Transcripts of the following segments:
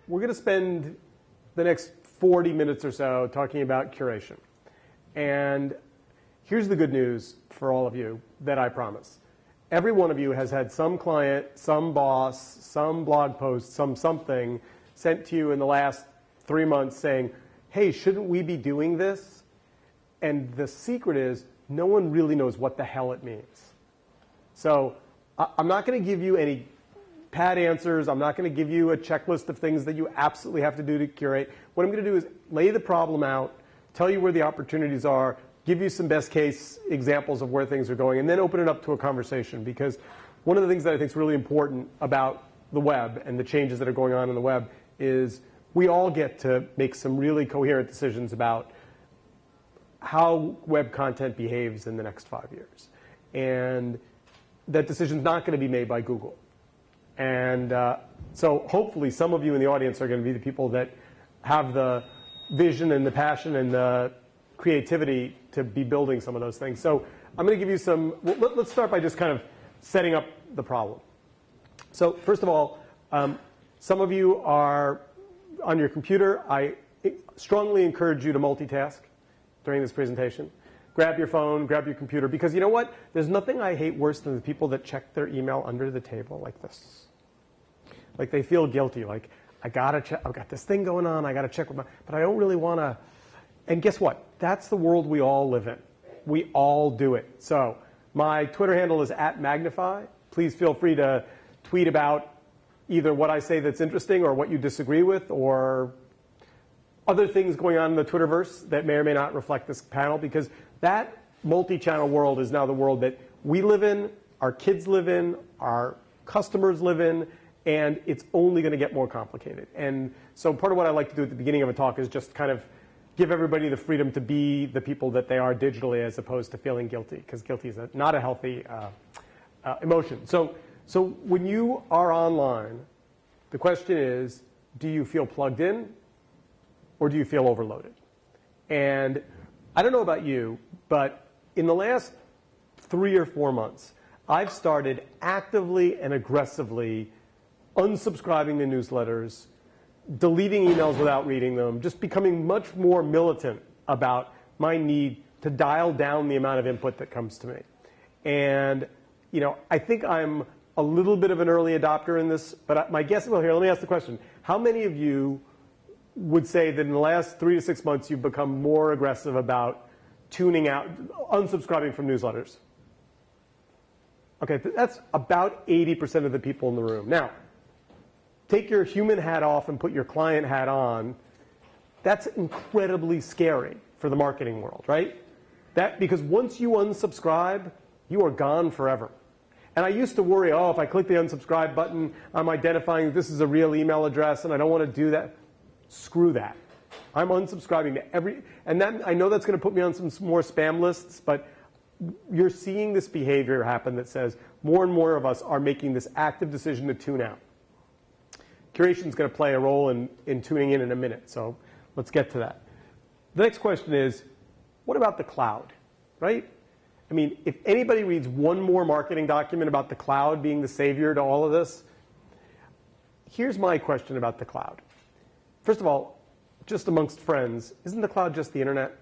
we're going to spend the next 40 minutes or so talking about curation. And here's the good news for all of you that I promise. Every one of you has had some client, some boss, some blog post, some something sent to you in the last 3 months saying, hey, shouldn't we be doing this? And the secret is no one really knows what the hell it means. So I'm not going to give you any pat answers. I'm not going to give you a checklist of things that you absolutely have to do to curate. What I'm going to do is lay the problem out, tell you where the opportunities are, give you some best case examples of where things are going, and then open it up to a conversation. Because one of the things that I think is really important about the web and the changes that are going on in the web is we all get to make some really coherent decisions about how web content behaves in the next 5 years. And that decision's not going to be made by Google. And so hopefully some of you in the audience are going to be the people that have the vision and the passion and the creativity to be building some of those things. So I'm going to give you some, let's start by just kind of setting up the problem. So first of all, some of you are on your computer. I strongly encourage you to multitask during this presentation. Grab your phone, grab your computer, because you know what? There's nothing I hate worse than the people that check their email under the table like this. Like they feel guilty, like I gotta check, I've got this thing going on, I gotta check with my, but I don't really wanna. And guess what? That's the world we all live in. We all do it. So my Twitter handle is @Magnify. Please feel free to tweet about either what I say that's interesting or what you disagree with or other things going on in the Twitterverse that may or may not reflect this panel, because that multi-channel world is now the world that we live in, our kids live in, our customers live in, and it's only going to get more complicated. And so part of what I like to do at the beginning of a talk is just kind of give everybody the freedom to be the people that they are digitally as opposed to feeling guilty, because guilty is not a healthy emotion. So when you are online, the question is, do you feel plugged in or do you feel overloaded? And I don't know about you, but in the last 3 or 4 months, I've started actively and aggressively unsubscribing to newsletters, deleting emails without reading them, just becoming much more militant about my need to dial down the amount of input that comes to me. And you know, I think I'm a little bit of an early adopter in this, but my guess, well, here, let me ask the question. How many of you would say that in the last 3 to 6 months you've become more aggressive about tuning out, unsubscribing from newsletters? Okay, that's about 80% of the people in the room. Now, take your human hat off and put your client hat on. That's incredibly scary for the marketing world, right? Because once you unsubscribe, you are gone forever. And I used to worry, oh, if I click the unsubscribe button, I'm identifying that this is a real email address and I don't want to do that. Screw that. I'm unsubscribing to every, and that, I know that's going to put me on some more spam lists, but you're seeing this behavior happen that says more and more of us are making this active decision to tune out. Curation is going to play a role in tuning in a minute, so let's get to that. The next question is, what about the cloud, right? I mean, if anybody reads one more marketing document about the cloud being the savior to all of this, here's my question about the cloud. First of all, just amongst friends, isn't the cloud just the internet,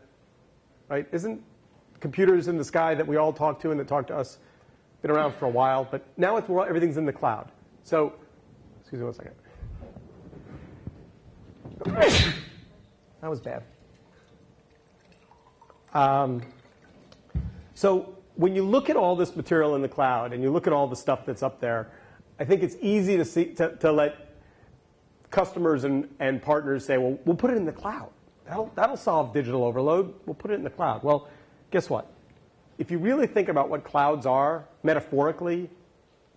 right? Isn't computers in the sky that we all talk to and that talk to us been around for a while, but now it's everything's in the cloud. So, excuse me one second. That was bad. So when you look at all this material in the cloud and you look at all the stuff that's up there, I think it's easy to see to let customers and partners say, well, we'll put it in the cloud. That'll solve digital overload. We'll put it in the cloud. Well, guess what? If you really think about what clouds are, metaphorically,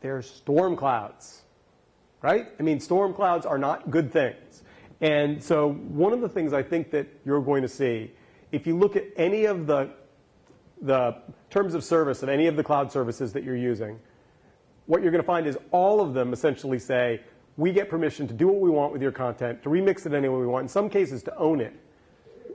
they're storm clouds, right? I mean, storm clouds are not good things. And so one of the things I think that you're going to see, if you look at any of the terms of service of any of the cloud services that you're using, what you're going to find is all of them essentially say, we get permission to do what we want with your content, to remix it any way we want, in some cases to own it.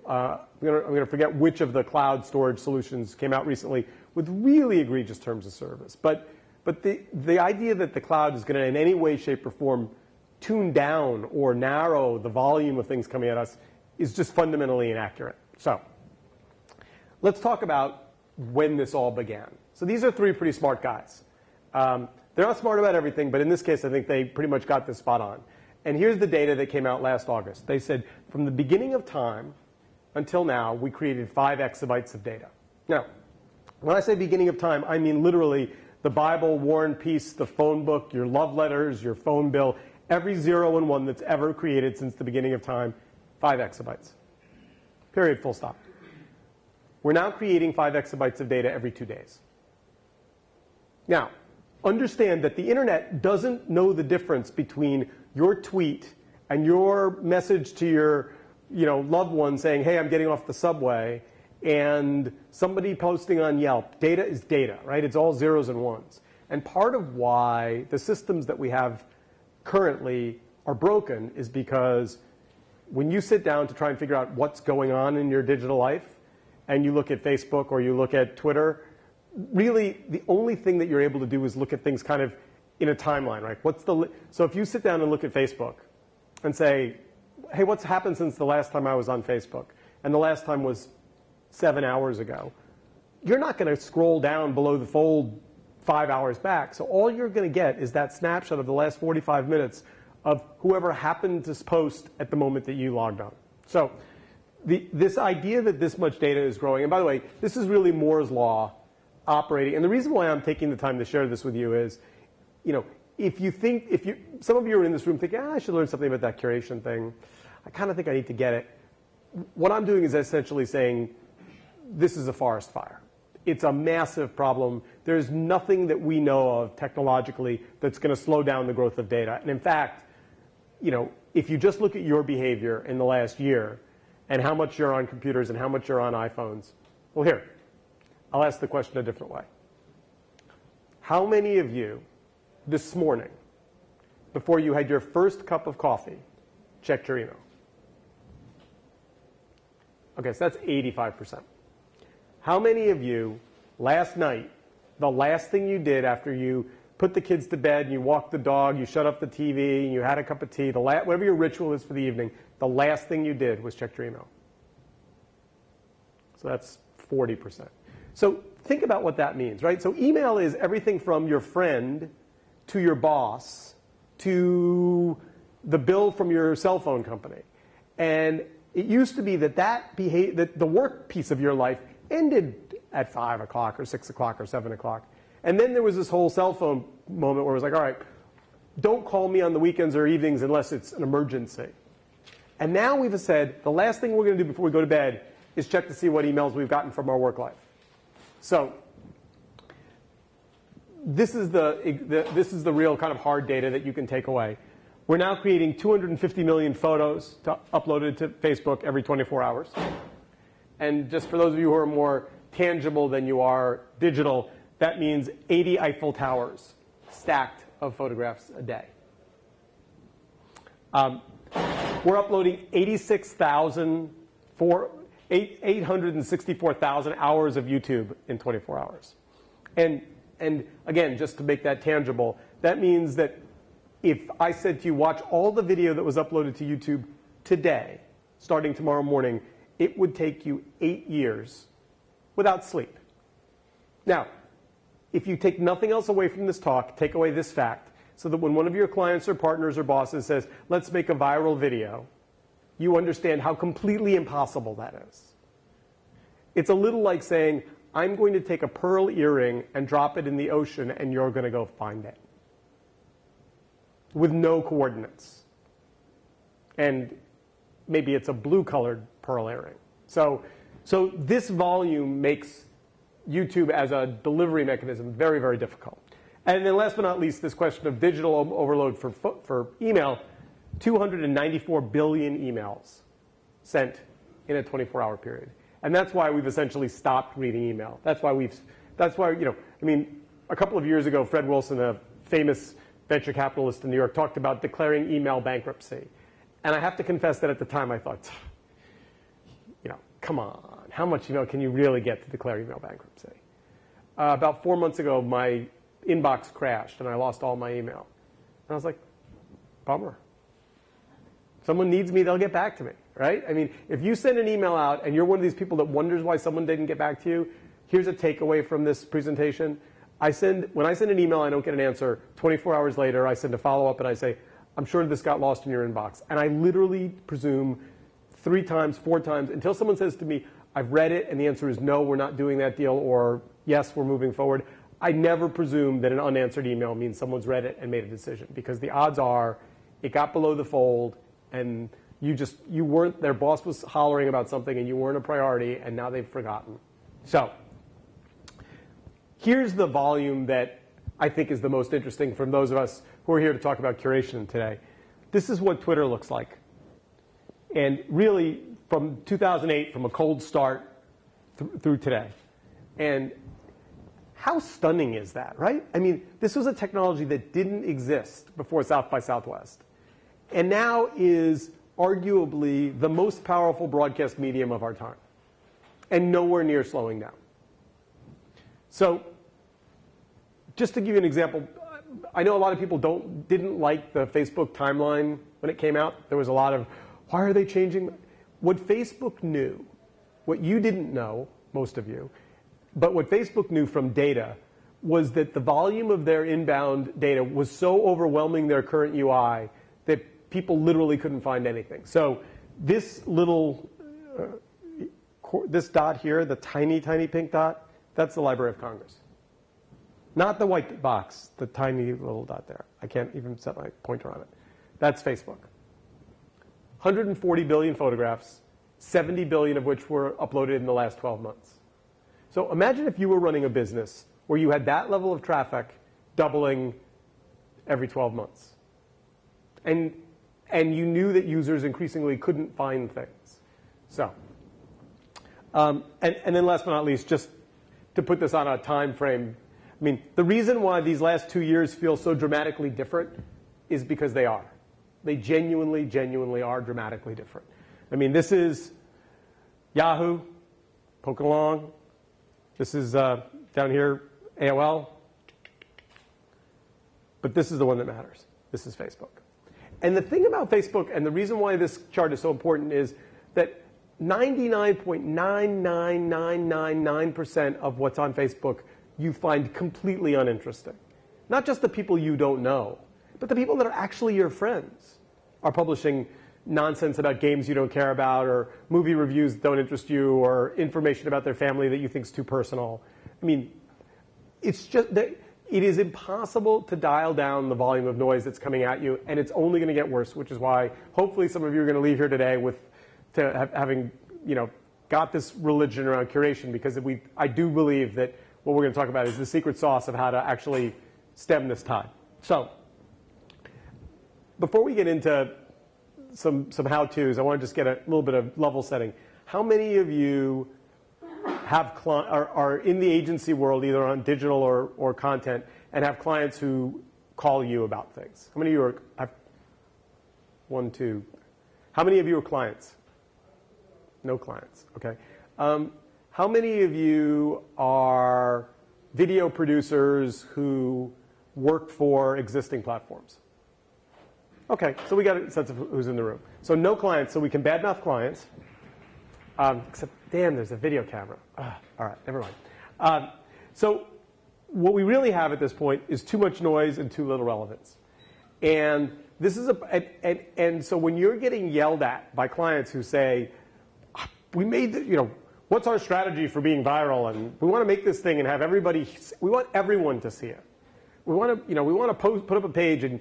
I'm going to forget which of the cloud storage solutions came out recently with really egregious terms of service. But the idea that the cloud is going to in any way, shape, or form tune down or narrow the volume of things coming at us is just fundamentally inaccurate. So let's talk about when this all began. So these are three pretty smart guys. They're not smart about everything, but in this case, I think they pretty much got this spot on. And here's the data that came out last August. They said from the beginning of time until now, we created 5 exabytes of data. Now, when I say beginning of time, I mean literally the Bible, War and Peace, the phone book, your love letters, your phone bill, every 0 and 1 that's ever created since the beginning of time, 5 exabytes. Period, full stop. We're now creating 5 exabytes of data every 2 days. Now, understand that the internet doesn't know the difference between your tweet and your message to your loved one saying, hey, I'm getting off the subway, and somebody posting on Yelp. Data is data, right? It's all zeros and ones. And part of why the systems that we have currently are broken is because when you sit down to try and figure out what's going on in your digital life, and you look at Facebook or you look at Twitter, really the only thing that you're able to do is look at things kind of in a timeline, right? So if you sit down and look at Facebook and say, hey, what's happened since the last time I was on Facebook? And the last time was 7 hours ago. You're not going to scroll down below the fold 5 hours back. So all you're going to get is that snapshot of the last 45 minutes of whoever happened to post at the moment that you logged on. So this idea that this much data is growing, and by the way, this is really Moore's law operating. And the reason why I'm taking the time to share this with you is, some of you are in this room thinking, I should learn something about that curation thing. I kind of think I need to get it. What I'm doing is essentially saying, this is a forest fire. It's a massive problem. There's nothing that we know of technologically that's going to slow down the growth of data. And in fact, if you just look at your behavior in the last year and how much you're on computers and how much you're on iPhones, well, here, I'll ask the question a different way. How many of you this morning, before you had your first cup of coffee, checked your email? Okay, so that's 85%. How many of you last night, the last thing you did after you put the kids to bed and you walked the dog, you shut off the TV, and you had a cup of tea, whatever your ritual is for the evening, the last thing you did was check your email? So that's 40%. So think about what that means, right? So email is everything from your friend to your boss to the bill from your cell phone company. And it used to be that the work piece of your life ended at 5 o'clock or 6 o'clock or 7 o'clock. And then there was this whole cell phone moment where it was like, all right, don't call me on the weekends or evenings unless it's an emergency. And now we've said the last thing we're going to do before we go to bed is check to see what emails we've gotten from our work life. So this is the real kind of hard data that you can take away. We're now creating 250 million photos uploaded to Facebook every 24 hours. And just for those of you who are more tangible than you are digital, that means 80 Eiffel Towers stacked of photographs a day. We're uploading 864,000 hours of YouTube in 24 hours. And again, just to make that tangible, that means that if I said to you, watch all the video that was uploaded to YouTube today, starting tomorrow morning, it would take you 8 years without sleep. Now, if you take nothing else away from this talk, take away this fact, so that when one of your clients or partners or bosses says, let's make a viral video, you understand how completely impossible that is. It's a little like saying, I'm going to take a pearl earring and drop it in the ocean, and you're going to go find it. With no coordinates. And maybe it's a blue-colored pearl earring. So this volume makes YouTube as a delivery mechanism very, very difficult. And then last but not least, this question of digital overload for email, 294 billion emails sent in a 24-hour period. And that's why we've essentially stopped reading email. A couple of years ago, Fred Wilson, a famous venture capitalist in New York, talked about declaring email bankruptcy. And I have to confess that at the time I thought, come on, how much email can you really get to declare email bankruptcy? About 4 months ago, my inbox crashed and I lost all my email. And I was like, bummer. Someone needs me, they'll get back to me, right? I mean, if you send an email out and you're one of these people that wonders why someone didn't get back to you, here's a takeaway from this presentation. When I send an email, I don't get an answer. 24 hours later, I send a follow-up and I say, I'm sure this got lost in your inbox. And I literally presume 3 times, 4 times, until someone says to me, I've read it, and the answer is no, we're not doing that deal, or yes, we're moving forward. I never presume that an unanswered email means someone's read it and made a decision, because the odds are it got below the fold and you weren't, their boss was hollering about something and you weren't a priority, and now they've forgotten. So here's the volume that I think is the most interesting from those of us who are here to talk about curation today. This is what Twitter looks like. And really, from 2008, from a cold start through today. And how stunning is that, right? I mean, this was a technology that didn't exist before South by Southwest, and now is arguably the most powerful broadcast medium of our time, and nowhere near slowing down. So, just to give you an example, I know a lot of people didn't like the Facebook timeline when it came out. There was a lot of, why are they changing? What Facebook knew, what you didn't know, most of you, but what Facebook knew from data was that the volume of their inbound data was so overwhelming their current UI that people literally couldn't find anything. So this little, this dot here, the tiny, tiny pink dot, that's the Library of Congress. Not the white box, the tiny little dot there. I can't even set my pointer on it. That's Facebook. 140 billion photographs, 70 billion of which were uploaded in the last 12 months. So imagine if you were running a business where you had that level of traffic doubling every 12 months. And you knew that users increasingly couldn't find things. So, and then last but not least, just to put this on a time frame, I mean, the reason why these last 2 years feel so dramatically different is because they are. They genuinely, genuinely are dramatically different. I mean, this is Yahoo, poking along. This is down here, AOL. But this is the one that matters. This is Facebook. And the thing about Facebook, and the reason why this chart is so important, is that 99.99999% of what's on Facebook you find completely uninteresting. Not just the people you don't know, but the people that are actually your friends are publishing nonsense about games you don't care about, or movie reviews that don't interest you, or information about their family that you think is too personal. I mean, it's just that it is impossible to dial down the volume of noise that's coming at you, and it's only going to get worse, which is why hopefully some of you are going to leave here today having got this religion around curation, because I do believe that what we're going to talk about is the secret sauce of how to actually stem this tide. So, before we get into some how-tos, I want to just get a little bit of level setting. How many of you are in the agency world, either on digital or content, and have clients who call you about things? How many of you are? 1, 2. How many of you are clients? No clients. Okay. How many of you are video producers who work for existing platforms? Okay, so we got a sense of who's in the room. So no clients, so we can badmouth clients. Except, damn, there's a video camera. All right, never mind. So what we really have at this point is too much noise and too little relevance. And this is and so when you're getting yelled at by clients who say, we made what's our strategy for being viral, and we want to make this thing and have we want everyone to see it. We want to put up a page and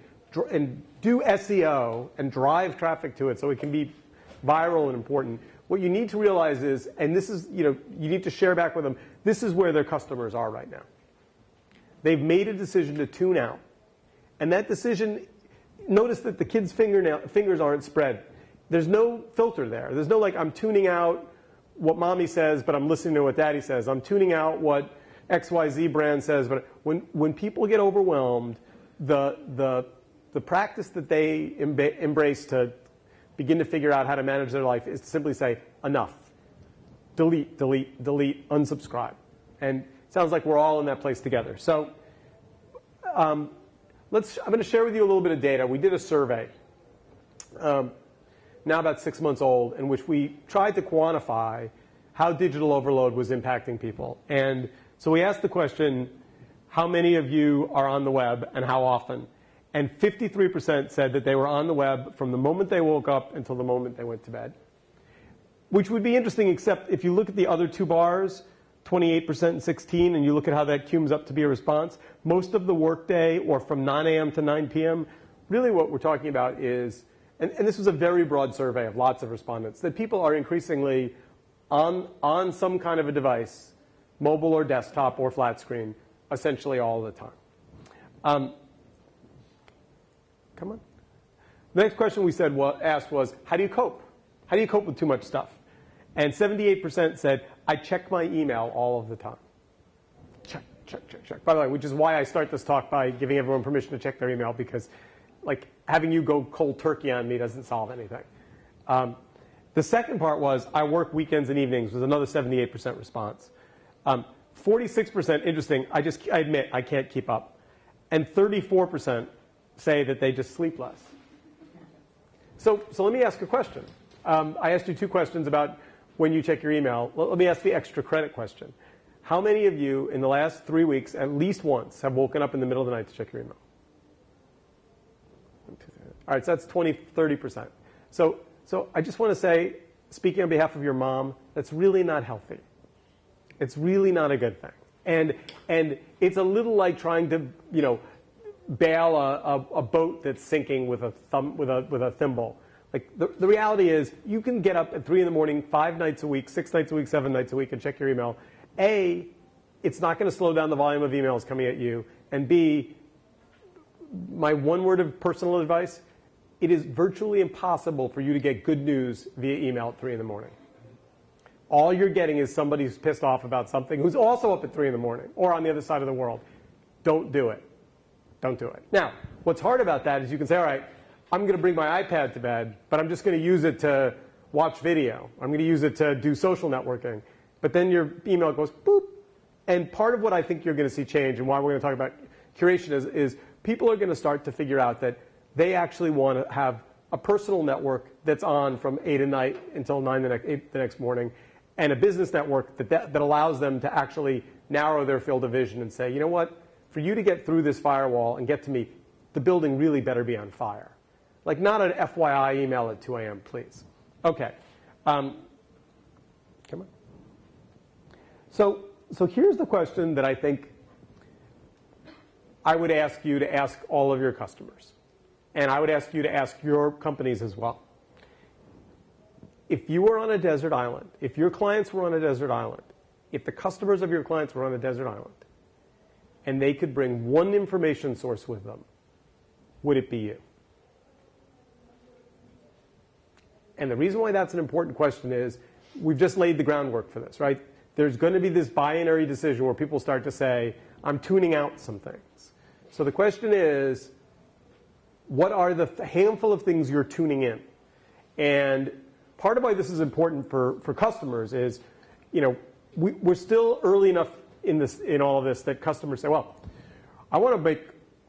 do SEO and drive traffic to it so it can be viral and important. What you need to realize is, and this is, you need to share back with them, this is where their customers are right now. They've made a decision to tune out. And that decision, notice that the kid's fingers aren't spread. There's no filter there. There's no I'm tuning out what mommy says, but I'm listening to what daddy says. I'm tuning out what XYZ brand says. But when people get overwhelmed, the practice that they embrace to begin to figure out how to manage their life is to simply say, enough. Delete, delete, delete, unsubscribe. And it sounds like we're all in that place together. So I'm going to share with you a little bit of data. We did a survey. now about 6 months old, in which we tried to quantify how digital overload was impacting people. And so we asked the question, how many of you are on the web and how often? And 53% said that they were on the web from the moment they woke up until the moment they went to bed. Which would be interesting, except if you look at the other two bars, 28% and 16, and you look at how that cumes up to be a response, most of the workday, or from 9 a.m. to 9 p.m., really what we're talking about is, and this was a very broad survey of lots of respondents, that people are increasingly on some kind of a device, mobile or desktop or flat screen, essentially all the time. Come on. The next question we asked was, how do you cope? How do you cope with too much stuff? And 78% said, I check my email all of the time. Check, check, check, check. By the way, which is why I start this talk by giving everyone permission to check their email, because like having you go cold turkey on me doesn't solve anything. The second part was, I work weekends and evenings, was another 78% response. 46%, interesting, I admit I can't keep up. And 34% say that they just sleep less. So let me ask a question. I asked you two questions about when you check your email. Let me ask the extra credit question. How many of you in the last 3 weeks, at least once, have woken up in the middle of the night to check your email? All right, so that's 30%. So I just want to say, speaking on behalf of your mom, that's really not healthy. It's really not a good thing. And it's a little like trying to, bail a boat that's sinking with a thimble. Like the reality is, you can get up at 3 in the morning, 5 nights a week, 6 nights a week, 7 nights a week, and check your email. A, it's not going to slow down the volume of emails coming at you. And B, my one word of personal advice, it is virtually impossible for you to get good news via email at 3 in the morning. All you're getting is somebody who's pissed off about something who's also up at 3 in the morning or on the other side of the world. Don't do it. Don't do it. Now, what's hard about that is you can say, all right, I'm going to bring my iPad to bed, but I'm just going to use it to watch video. I'm going to use it to do social networking. But then your email goes boop. And part of what I think you're going to see change and why we're going to talk about curation is people are going to start to figure out that they actually want to have a personal network that's on from 8 at night until 9 the next morning, and a business network that allows them to actually narrow their field of vision and say, you know what, for you to get through this firewall and get to me, the building really better be on fire. Like not an FYI email at 2 a.m., please. Okay. Come on. So here's the question that I think I would ask you to ask all of your customers. And I would ask you to ask your companies as well. If you were on a desert island, if your clients were on a desert island, if the customers of your clients were on a desert island, and they could bring one information source with them, would it be you? And the reason why that's an important question is we've just laid the groundwork for this, right? There's going to be this binary decision where people start to say, I'm tuning out some things. So the question is, what are the handful of things you're tuning in? And part of why this is important for customers is, we're still early enough in all of this that customers say, well, I want to make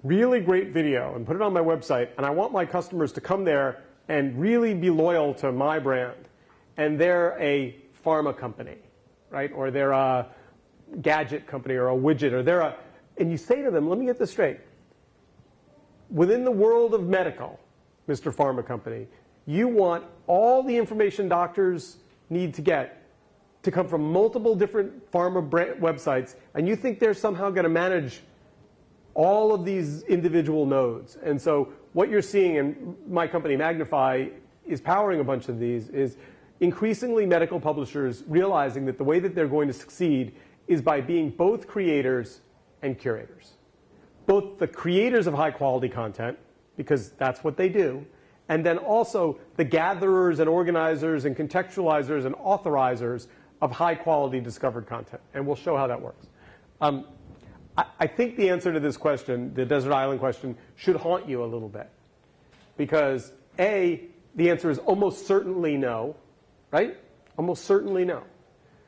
really great video and put it on my website, and I want my customers to come there and really be loyal to my brand. And they're a pharma company, right? Or they're a gadget company or a widget, or and you say to them, let me get this straight. Within the world of medical, Mr. Pharma Company, you want all the information doctors need to get to come from multiple different pharma websites, and you think they're somehow going to manage all of these individual nodes. And so what you're seeing, and my company Magnify is powering a bunch of these, is increasingly medical publishers realizing that the way that they're going to succeed is by being both creators and curators. Both the creators of high quality content, because that's what they do, and then also the gatherers and organizers and contextualizers and authorizers of high quality discovered content. And we'll show how that works. I think the answer to this question, the desert island question, should haunt you a little bit. Because A, the answer is almost certainly no, right? Almost certainly no.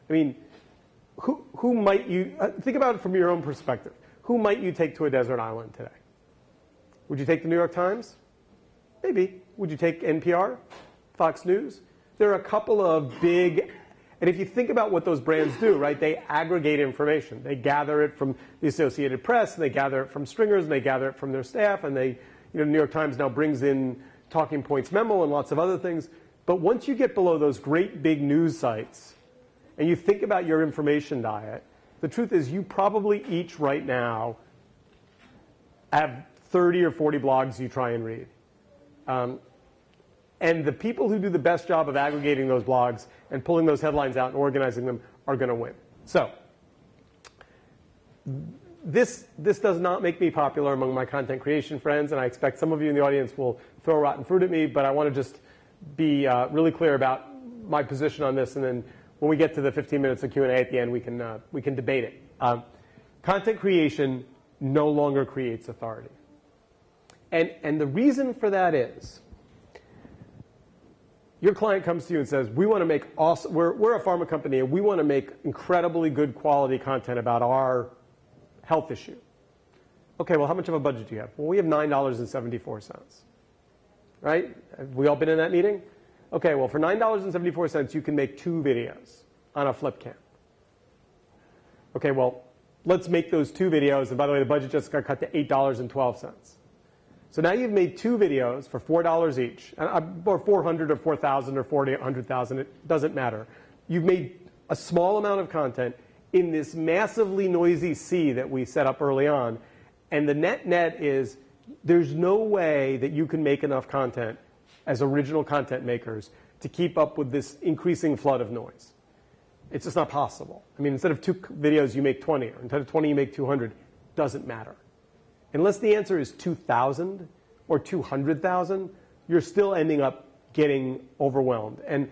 I mean, who might you, think about it from your own perspective. Who might you take to a desert island today? Would you take the New York Times? Maybe. Would you take NPR? Fox News. There are a couple of big, and if you think about what those brands do, right, they aggregate information. They gather it from the Associated Press, and they gather it from stringers, and they gather it from their staff, and they, New York Times now brings in Talking Points Memo and lots of other things. But once you get below those great big news sites, and you think about your information diet, the truth is you probably each right now have 30 or 40 blogs you try and read. And the people who do the best job of aggregating those blogs and pulling those headlines out and organizing them are going to win. So this does not make me popular among my content creation friends, and I expect some of you in the audience will throw rotten fruit at me, but I want to just be really clear about my position on this, and then when we get to the 15 minutes of Q&A at the end, we can debate it. Content creation no longer creates authority. And the reason for that is, your client comes to you and says, we want to make awesome, we're a pharma company, and we want to make incredibly good quality content about our health issue. Okay, well, how much of a budget do you have? Well, we have $9.74. Right? Have we all been in that meeting? Okay, well, for $9.74, you can make 2 videos on a flip cam. Okay, well, let's make those 2 videos. And by the way, the budget just got cut to $8.12. So now you've made 2 videos for $4 each, or 400 or 4,000 or 400,000. It doesn't matter. You've made a small amount of content in this massively noisy sea that we set up early on. And the net is there's no way that you can make enough content as original content makers to keep up with this increasing flood of noise. It's just not possible. I mean, instead of 2 videos, you make 20, or instead of 20, you make 200. Doesn't matter. Unless the answer is 2,000 or 200,000, you're still ending up getting overwhelmed. And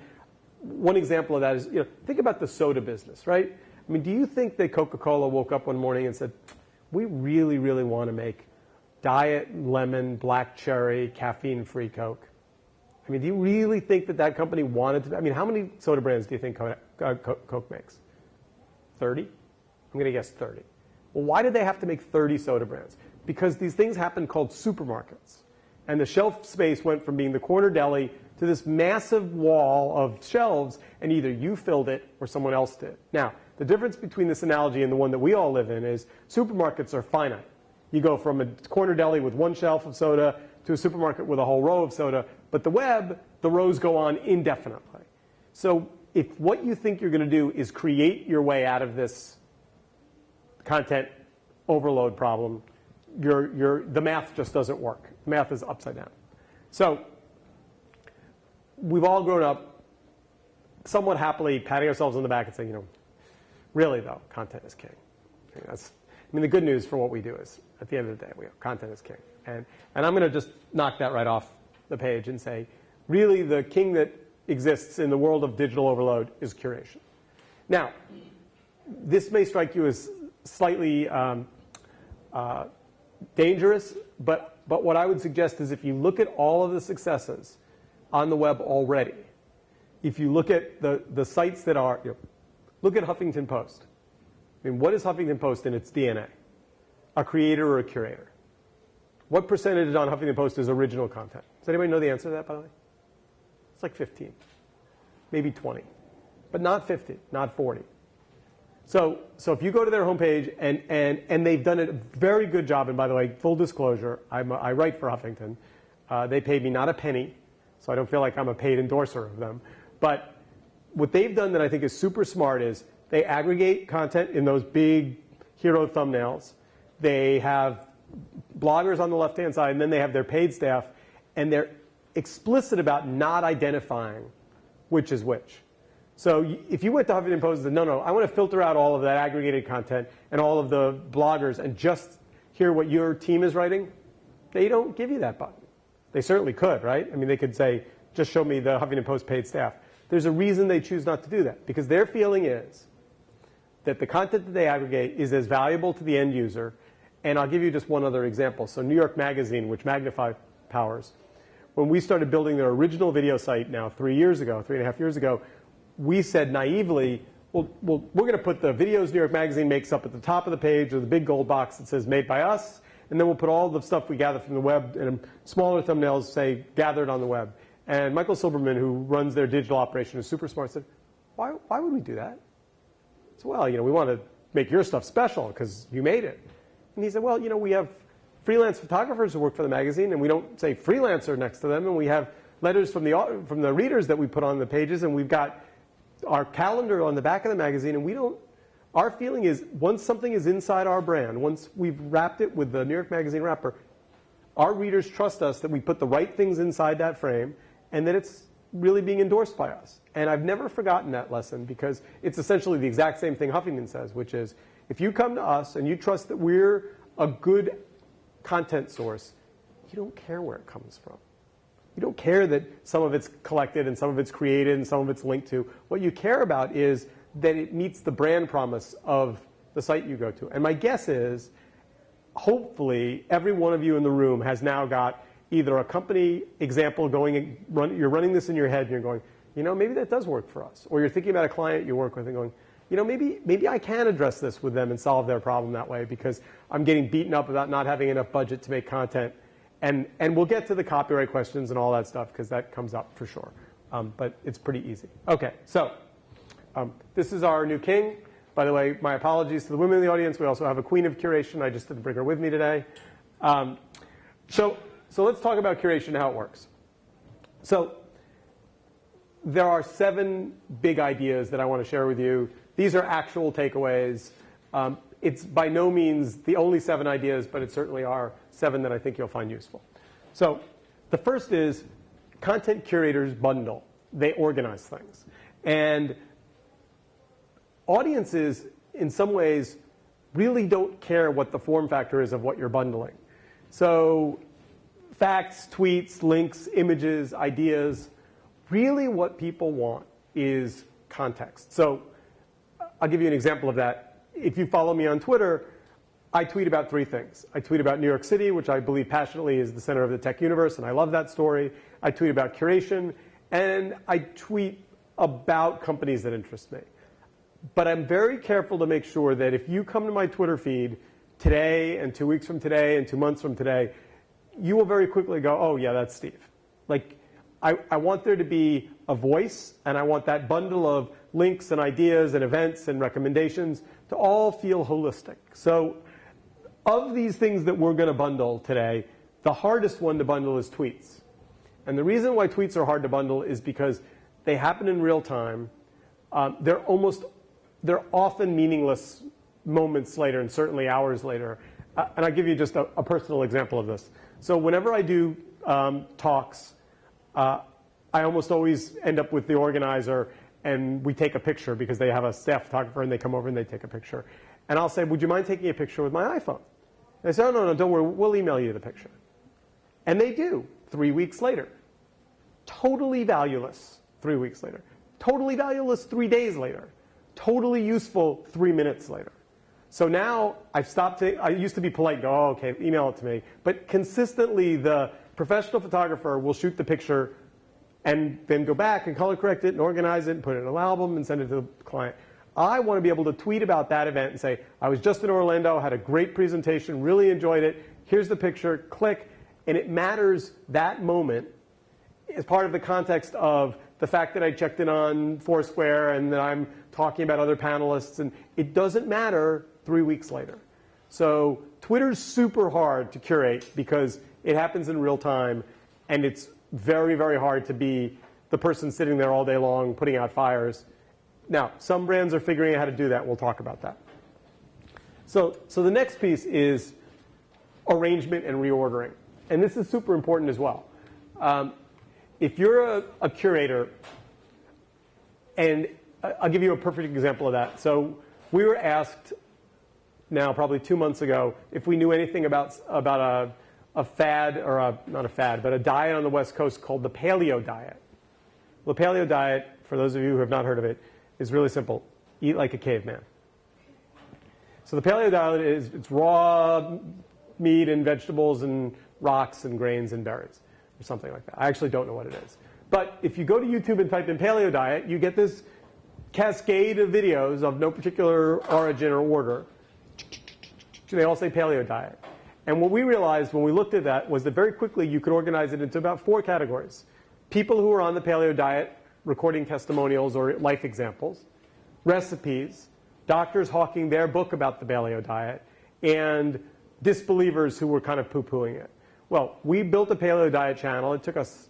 one example of that is, think about the soda business, right? I mean, do you think that Coca-Cola woke up one morning and said, we really, really want to make diet, lemon, black cherry, caffeine-free Coke? I mean, do you really think that that company wanted to? I mean, how many soda brands do you think Coke makes? 30? I'm going to guess 30. Well, why did they have to make 30 soda brands? Because these things happened called supermarkets. And the shelf space went from being the corner deli to this massive wall of shelves, and either you filled it or someone else did. Now, the difference between this analogy and the one that we all live in is supermarkets are finite. You go from a corner deli with 1 shelf of soda to a supermarket with a whole row of soda. But the web, the rows go on indefinitely. So if what you think you're going to do is create your way out of this content overload problem, the math just doesn't work. The math is upside down. So we've all grown up somewhat happily patting ourselves on the back and saying, really though, content is king. The good news for what we do is, at the end of the day, content is king. And I'm going to just knock that right off the page and say, really, the king that exists in the world of digital overload is curation. Now, this may strike you as slightly dangerous, but what I would suggest is if you look at all of the successes on the web already, if you look at the sites that are, look at Huffington Post. I mean, what is Huffington Post in its DNA? A creator or a curator? What percentage on Huffington Post is original content? Does anybody know the answer to that, by the way? It's like 15, maybe 20, but not 50, not 40. So if you go to their homepage, and they've done a very good job, and by the way, full disclosure, I write for Huffington. They paid me not a penny, so I don't feel like I'm a paid endorser of them. But what they've done that I think is super smart is they aggregate content in those big hero thumbnails. They have bloggers on the left-hand side, and then they have their paid staff, and they're explicit about not identifying which is which. So if you went to Huffington Post and said, no, I want to filter out all of that aggregated content and all of the bloggers and just hear what your team is writing, they don't give you that button. They certainly could, right? I mean, they could say, just show me the Huffington Post paid staff. There's a reason they choose not to do that, because their feeling is that the content that they aggregate is as valuable to the end user. And I'll give you just one other example. So New York Magazine, which Magnify powers, when we started building their original video site now 3.5 years ago, we said naively, well, we're going to put the videos New York Magazine makes up at the top of the page or the big gold box that says made by us, and then we'll put all the stuff we gather from the web and smaller thumbnails say gathered on the web. And Michael Silberman, who runs their digital operation, is super smart, said, why would we do that? I said, well, we want to make your stuff special because you made it. And he said, well, we have freelance photographers who work for the magazine, and we don't say freelancer next to them, and we have letters from the readers that we put on the pages, and we've got our calendar on the back of the magazine, and our feeling is once something is inside our brand, once we've wrapped it with the New York Magazine wrapper, our readers trust us that we put the right things inside that frame and that it's really being endorsed by us. And I've never forgotten that lesson because it's essentially the exact same thing Huffington says, which is if you come to us and you trust that we're a good content source, you don't care where it comes from. You don't care that some of it's collected and some of it's created and some of it's linked to. What you care about is that it meets the brand promise of the site you go to. And my guess is, hopefully, every one of you in the room has now got either a company example going, you're running this in your head and you're going, maybe that does work for us. Or you're thinking about a client you work with and going, maybe I can address this with them and solve their problem that way because I'm getting beaten up about not having enough budget to make content. And we'll get to the copyright questions and all that stuff because that comes up for sure. But it's pretty easy. Okay, so this is our new king. By the way, my apologies to the women in the audience. We also have a queen of curation. I just didn't bring her with me today. So let's talk about curation and how it works. So there are 7 big ideas that I want to share with you. These are actual takeaways. It's by no means the only 7 ideas, but it certainly are 7 that I think you'll find useful. So the first is content curators bundle. They organize things. And audiences, in some ways, really don't care what the form factor is of what you're bundling. So facts, tweets, links, images, ideas, really what people want is context. So I'll give you an example of that. If you follow me on Twitter, I tweet about 3 things. I tweet about New York City, which I believe passionately is the center of the tech universe, and I love that story. I tweet about curation, and I tweet about companies that interest me. But I'm very careful to make sure that if you come to my Twitter feed today and 2 weeks from today and 2 months from today, you will very quickly go, oh, yeah, that's Steve. Like, I want there to be a voice, and I want that bundle of links and ideas and events and recommendations to all feel holistic. So of these things that we're going to bundle today, the hardest one to bundle is tweets. And the reason why tweets are hard to bundle is because they happen in real time. They're often meaningless moments later and certainly hours later. And I'll give you just a personal example of this. So whenever I do talks, I almost always end up with the organizer and we take a picture because they have a staff photographer and they come over and they take a picture. And I'll say, would you mind taking a picture with my iPhone? And they say, oh, no, don't worry, we'll email you the picture. And they do 3 weeks later. Totally valueless 3 weeks later. Totally valueless 3 days later. Totally useful 3 minutes later. So now I've stopped. I used to be polite and go, oh, okay, email it to me. But consistently, the professional photographer will shoot the picture and then go back and color correct it and organize it and put it in an album and send it to the client. I want to be able to tweet about that event and say, I was just in Orlando, had a great presentation, really enjoyed it. Here's the picture, click. And it matters that moment as part of the context of the fact that I checked in on Foursquare and that I'm talking about other panelists. And it doesn't matter 3 weeks later. So Twitter's super hard to curate because it happens in real time. And it's very, very hard to be the person sitting there all day long putting out fires. Now, some brands are figuring out how to do that. We'll talk about that. So the next piece is arrangement and reordering. And this is super important as well. If you're a curator, and I'll give you a perfect example of that. So we were asked now probably 2 months ago if we knew anything about a fad, or not a fad, but a diet on the West Coast called the paleo diet. The paleo diet, for those of you who have not heard of it, is really simple. Eat like a caveman. So the paleo diet it's raw meat and vegetables and rocks and grains and berries, or something like that. I actually don't know what it is. But if you go to YouTube and type in paleo diet, you get this cascade of videos of no particular origin or order. They all say paleo diet. And what we realized when we looked at that was that very quickly you could organize it into about 4 categories. people who are on the paleo diet recording testimonials or life examples, recipes, doctors hawking their book about the paleo diet, and disbelievers who were kind of poo-pooing it. Well, we built a paleo diet channel. It took us,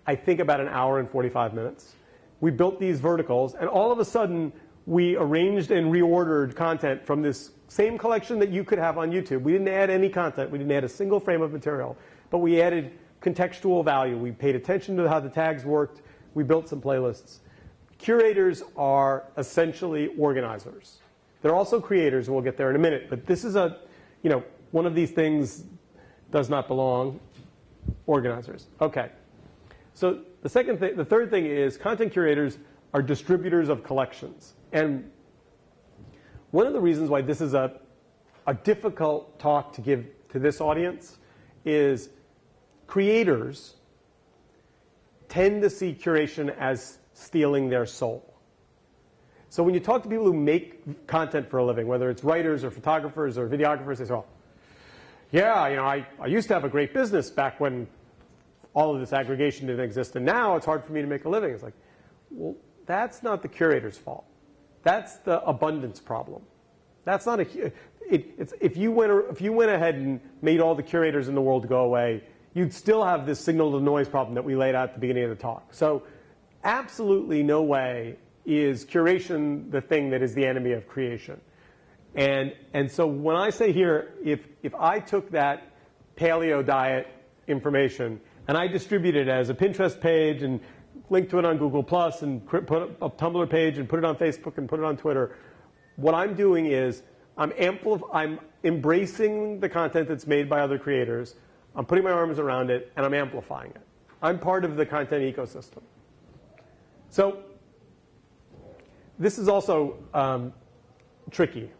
I think, about an hour and 45 minutes. We built these verticals, and all of a sudden, we arranged and reordered content from this same collection that you could have on YouTube. We didn't add any content. We didn't add a single frame of material, but we added contextual value. We paid attention to how the tags worked. We built some playlists. Curators are essentially organizers. They're also creators, and we'll get there in a minute. But this is one of these things does not belong. Organizers. Okay. So the third thing is content curators are distributors of collections. And one of the reasons why this is a difficult talk to give to this audience is creators tend to see curation as stealing their soul. So when you talk to people who make content for a living, whether it's writers or photographers or videographers, they say, well, yeah, I used to have a great business back when all of this aggregation didn't exist, and now it's hard for me to make a living. It's like, well, that's not the curator's fault. That's the abundance problem. That's not if you went ahead and made all the curators in the world go away, you'd still have this signal to noise problem that we laid out at the beginning of the talk. So absolutely no way is curation the thing that is the enemy of creation. And so when I say here, if I took that paleo diet information and I distributed it as a Pinterest page and linked to it on Google Plus and put a Tumblr page and put it on Facebook and put it on Twitter, what I'm doing is I'm embracing the content that's made by other creators. I'm putting my arms around it, and I'm amplifying it. I'm part of the content ecosystem. So this is also tricky.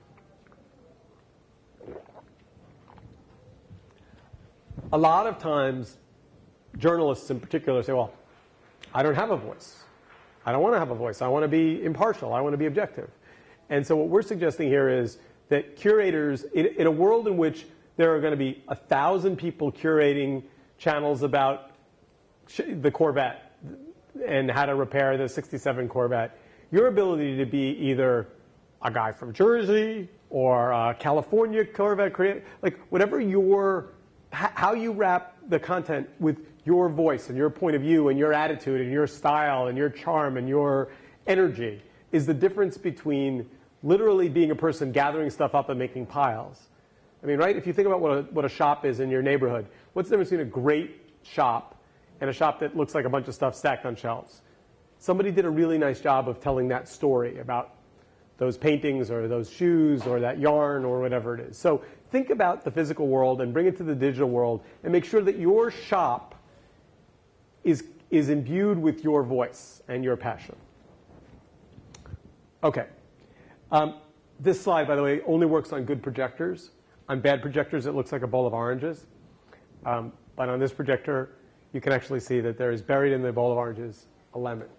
A lot of times, journalists in particular say, well, I don't have a voice. I don't want to have a voice. I want to be impartial. I want to be objective. And so what we're suggesting here is that curators, in a world in which there are going to be 1,000 people curating channels about the Corvette and how to repair the 67 Corvette, your ability to be either a guy from Jersey or a California Corvette creator, like whatever how you wrap the content with your voice and your point of view and your attitude and your style and your charm and your energy is the difference between literally being a person gathering stuff up and making piles. I mean, right? If you think about what a shop is in your neighborhood, what's the difference between a great shop and a shop that looks like a bunch of stuff stacked on shelves? Somebody did a really nice job of telling that story about those paintings or those shoes or that yarn or whatever it is. So think about the physical world and bring it to the digital world and make sure that your shop is imbued with your voice and your passion. Okay. This slide, by the way, only works on good projectors. On bad projectors, it looks like a bowl of oranges. But on this projector, you can actually see that there is buried in the bowl of oranges a lemon.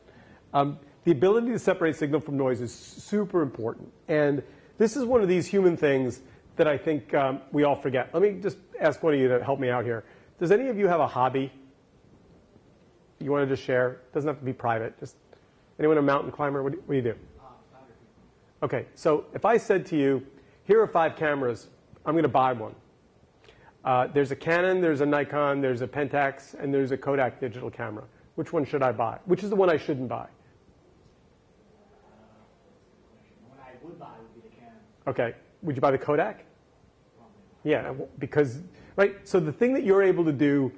The ability to separate signal from noise is super important. And this is one of these human things that I think we all forget. Let me just ask one of you to help me out here. Does any of you have a hobby you want to just share? It doesn't have to be private. Just anyone a mountain climber? What do you do? Okay, so if I said to you, here are 5 cameras, I'm going to buy one. There's a Canon, there's a Nikon, there's a Pentax, and there's a Kodak digital camera. Which one should I buy? Which is the one I shouldn't buy? The one I would buy would be the Canon. Okay, would you buy the Kodak? Yeah, because, right, so the thing that you're able to do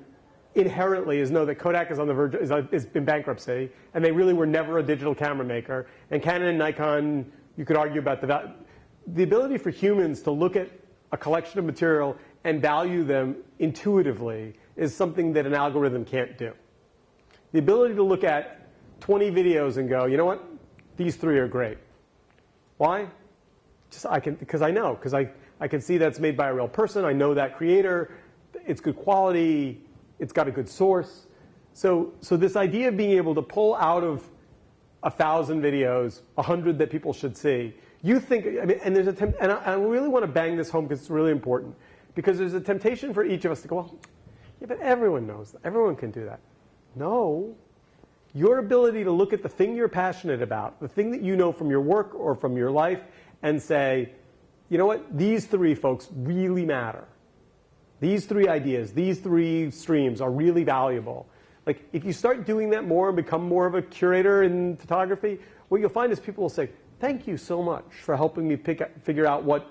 inherently is know that Kodak is on the verge, is in bankruptcy, and they really were never a digital camera maker. And Canon and Nikon, you could argue about the ability for humans to look at a collection of material and value them intuitively is something that an algorithm can't do. The ability to look at 20 videos and go, you know what, these 3 are great. Why? Because I can see that's made by a real person. I know that creator. It's good quality. It's got a good source. So this idea of being able to pull out of 1,000 videos, 100 that people should see, you think, I mean, and there's and I really want to bang this home because it's really important, because there's a temptation for each of us to go, well, yeah, but everyone knows that. Everyone can do that. No, Your ability to look at the thing you're passionate about, the thing that you know from your work or from your life, and say, you know what, these three folks really matter. These three ideas, these three streams are really valuable. Like, if you start doing that more and become more of a curator in photography, what you'll find is people will say, thank you so much for helping me figure out what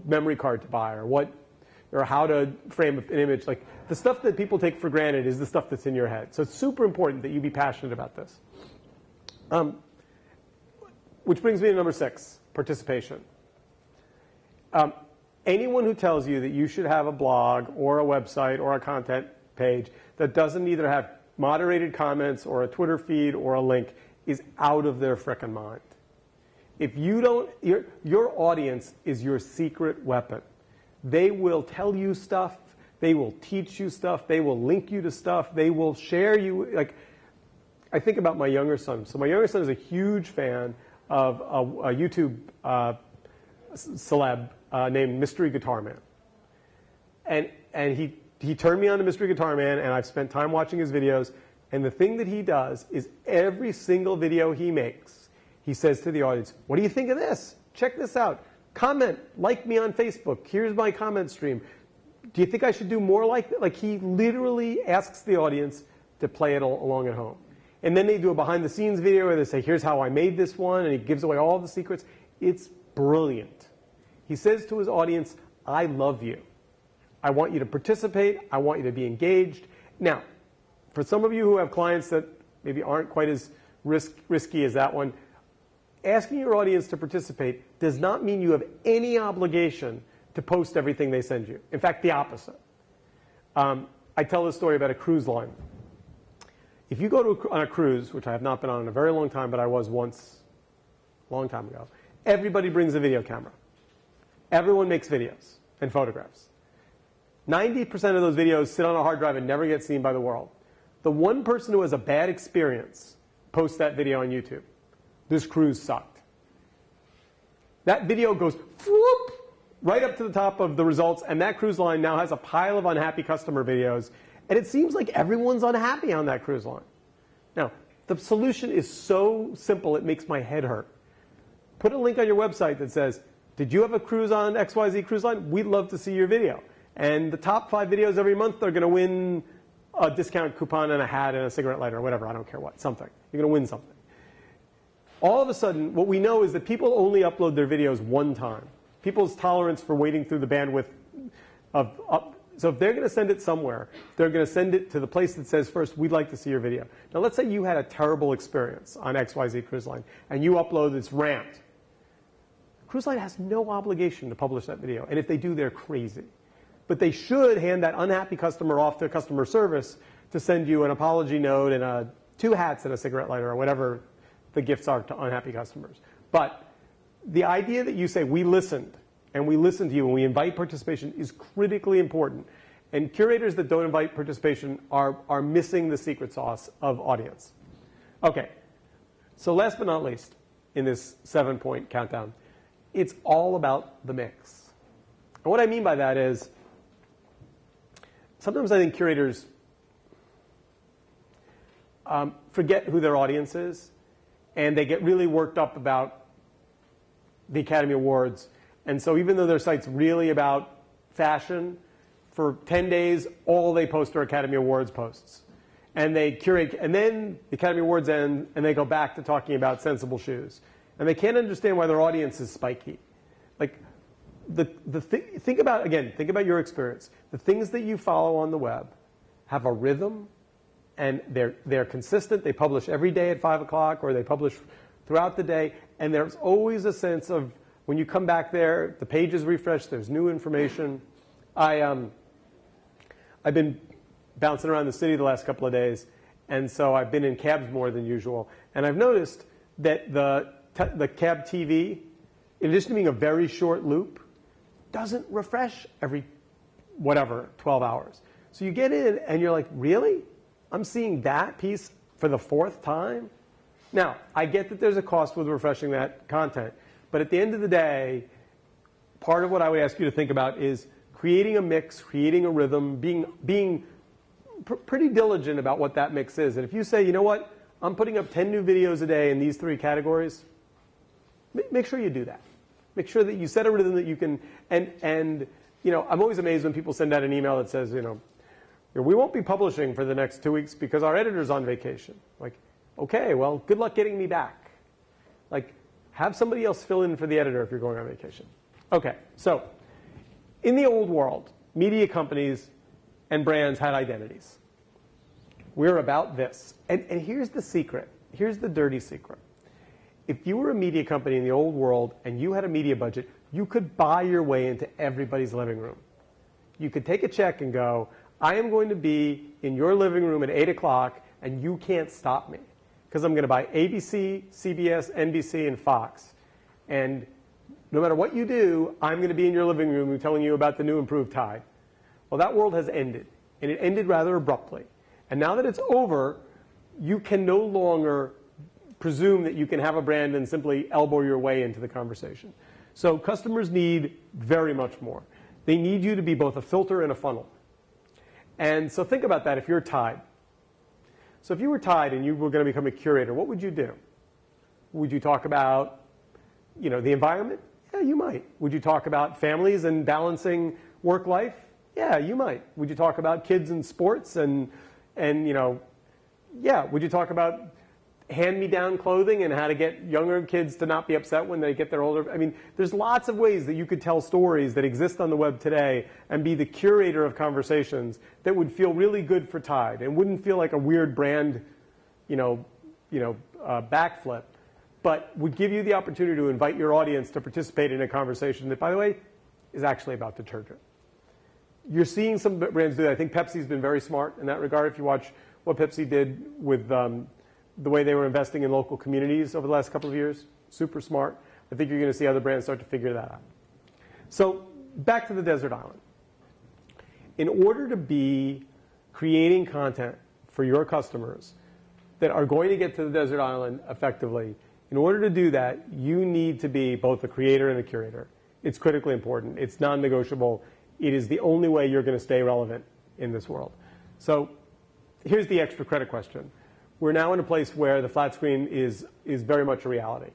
memory card to buy, or how to frame an image. Like, the stuff that people take for granted is the stuff that's in your head. So it's super important that you be passionate about this. Which brings me to number 6, participation. Anyone who tells you that you should have a blog or a website or a content page that doesn't either have moderated comments or a Twitter feed or a link is out of their frickin' mind. If you don't, your audience is your secret weapon. They will tell you stuff. They will teach you stuff. They will link you to stuff. They will share you. Like, I think about my younger son. So my younger son is a huge fan of a YouTube celeb named Mystery Guitar Man. And he turned me on to Mystery Guitar Man, and I've spent time watching his videos. And the thing that he does is every single video he makes, he says to the audience, what do you think of this? Check this out. Comment, like me on Facebook. Here's my comment stream. Do you think I should do more like that? Like, he literally asks the audience to play it along at home. And then they do a behind-the-scenes video where they say, here's how I made this one, and he gives away all the secrets. It's brilliant. He says to his audience, I love you. I want you to participate. I want you to be engaged. Now, for some of you who have clients that maybe aren't quite as risky as that one, asking your audience to participate does not mean you have any obligation to post everything they send you. In fact, the opposite. I tell this story about a cruise line. If you go on a cruise, which I have not been on in a very long time, but I was once a long time ago, everybody brings a video camera. Everyone makes videos and photographs. 90% of those videos sit on a hard drive and never get seen by the world. The one person who has a bad experience posts that video on YouTube. This cruise sucked. That video goes whoop, right up to the top of the results, and that cruise line now has a pile of unhappy customer videos, and it seems like everyone's unhappy on that cruise line. Now, the solution is so simple it makes my head hurt. Put a link on your website that says, did you have a cruise on XYZ cruise line? We'd love to see your video. And the top 5 videos every month are going to win a discount coupon and a hat and a cigarette lighter or whatever, I don't care what, something. You're going to win something. All of a sudden, what we know is that people only upload their videos one time. People's tolerance for waiting through the bandwidth so if they're going to send it somewhere, they're going to send it to the place that says first, we'd like to see your video. Now, let's say you had a terrible experience on XYZ Cruise Line, and you upload this rant. Cruise Line has no obligation to publish that video, and if they do, they're crazy. But they should hand that unhappy customer off to customer service to send you an apology note and 2 hats and a cigarette lighter or whatever the gifts are to unhappy customers. But the idea that you say, we listened, and we listen to you, and we invite participation is critically important. And curators that don't invite participation are missing the secret sauce of audience. Okay, so last but not least, in this 7-point countdown, it's all about the mix. And what I mean by that is, sometimes I think curators forget who their audience is, and they get really worked up about the Academy Awards. And so even though their site's really about fashion, for 10 days, all they post are Academy Awards posts. And they curate, and then the Academy Awards end, and they go back to talking about sensible shoes. And they can't understand why their audience is spiky. Like, think about your experience. The things that you follow on the web have a rhythm, and they're consistent. They publish every day at 5 o'clock, or they publish throughout the day. And there's always a sense of, when you come back there, the page is refreshed, there's new information. I've been bouncing around the city the last couple of days, and so I've been in cabs more than usual. And I've noticed that the cab TV, in addition to being a very short loop, doesn't refresh every, 12 hours. So you get in, and you're like, really? I'm seeing that piece for the 4th time? Now, I get that there's a cost with refreshing that content, but at the end of the day, part of what I would ask you to think about is creating a mix, creating a rhythm, being pretty diligent about what that mix is. And if you say, you know what, I'm putting up 10 new videos a day in these 3 categories, make sure you do that. Make sure that you set a rhythm that you can, and you know, I'm always amazed when people send out an email that says, you know, we won't be publishing for the next 2 weeks because our editor's on vacation. Like, okay, well, good luck getting me back. Like, have somebody else fill in for the editor if you're going on vacation. Okay, so in the old world, media companies and brands had identities. We're about this. And here's the secret. Here's the dirty secret. If you were a media company in the old world and you had a media budget, you could buy your way into everybody's living room. You could take a check and go, I am going to be in your living room at 8 o'clock and you can't stop me because I'm going to buy ABC, CBS, NBC, and Fox. And no matter what you do, I'm going to be in your living room telling you about the new improved Tide. Well, that world has ended, and it ended rather abruptly. And now that it's over, you can no longer presume that you can have a brand and simply elbow your way into the conversation. So customers need very much more. They need you to be both a filter and a funnel. And so think about that if you're Tide. So if you were Tide and you were going to become a curator, what would you do? Would you talk about, you know, the environment? Yeah, you might. Would you talk about families and balancing work life? Yeah, you might. Would you talk about kids and sports and you know, yeah, would you talk about hand-me-down clothing and how to get younger kids to not be upset when they get their older? I mean, there's lots of ways that you could tell stories that exist on the web today and be the curator of conversations that would feel really good for Tide and wouldn't feel like a weird brand, backflip, but would give you the opportunity to invite your audience to participate in a conversation that, by the way, is actually about detergent. You're seeing some brands do that. I think Pepsi's been very smart in that regard. If you watch what Pepsi did with the way they were investing in local communities over the last couple of years, super smart. I think you're going to see other brands start to figure that out. So back to the desert island. In order to be creating content for your customers that are going to get to the desert island effectively, in order to do that, you need to be both a creator and a curator. It's critically important. It's non-negotiable. It is the only way you're going to stay relevant in this world. So here's the extra credit question. We're now in a place where the flat screen is very much a reality.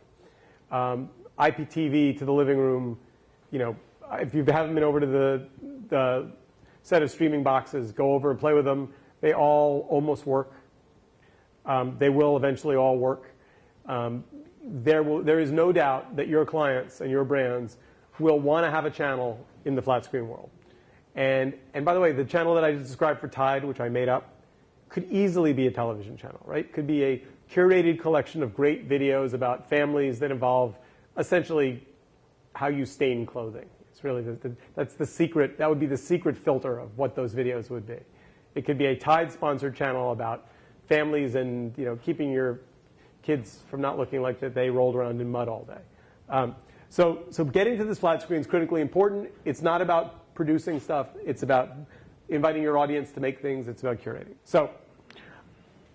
IPTV to the living room, you know, if you haven't been over to the set of streaming boxes, go over and play with them. They all almost work. They will eventually all work. There is no doubt that your clients and your brands will want to have a channel in the flat screen world. And by the way, the channel that I just described for Tide, which I made up, could easily be a television channel, right? Could be a curated collection of great videos about families that involve essentially how you stain clothing. It's really that's the secret. That would be the secret filter of what those videos would be. It could be a Tide-sponsored channel about families and, you know, keeping your kids from not looking like that they rolled around in mud all day. So getting to this flat screen is critically important. It's not about producing stuff. It's about inviting your audience to make things. It's about curating. So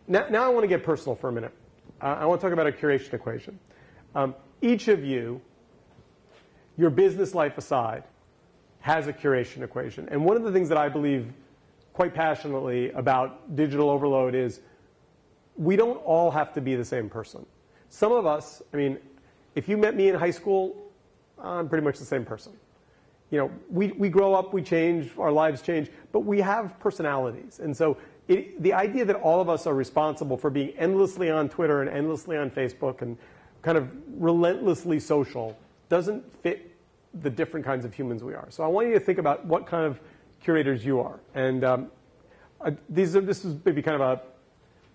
now I want to get personal for a minute. I want to talk about a curation equation. Each of you, your business life aside, has a curation equation. And one of the things that I believe quite passionately about digital overload is we don't all have to be the same person. Some of us, I mean, if you met me in high school, I'm pretty much the same person. You know, we grow up, we change, our lives change, but we have personalities. And so the idea that all of us are responsible for being endlessly on Twitter and endlessly on Facebook and kind of relentlessly social doesn't fit the different kinds of humans we are. So I want you to think about what kind of curators you are. And this is maybe kind of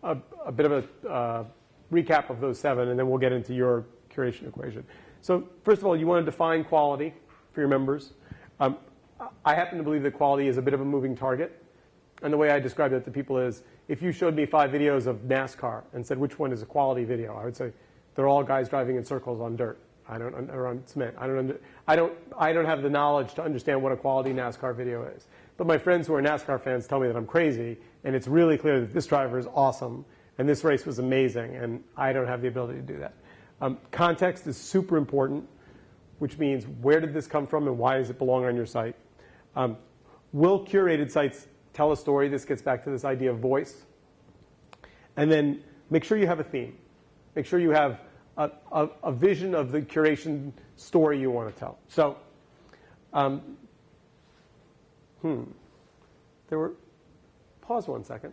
a bit of a recap of those 7, and then we'll get into your curation equation. So first of all, you want to define quality for your members. I happen to believe that quality is a bit of a moving target. And the way I describe that to people is, if you showed me 5 videos of NASCAR and said, which one is a quality video? I would say, they're all guys driving in circles on dirt. Or on cement. I don't have the knowledge to understand what a quality NASCAR video is. But my friends who are NASCAR fans tell me that I'm crazy, and it's really clear that this driver is awesome, and this race was amazing, and I don't have the ability to do that. Context is super important, which means where did this come from and why does it belong on your site? Will curated sites tell a story. This gets back to this idea of voice. And then make sure you have a theme. Make sure you have a vision of the curation story you want to tell. So, pause 1 second.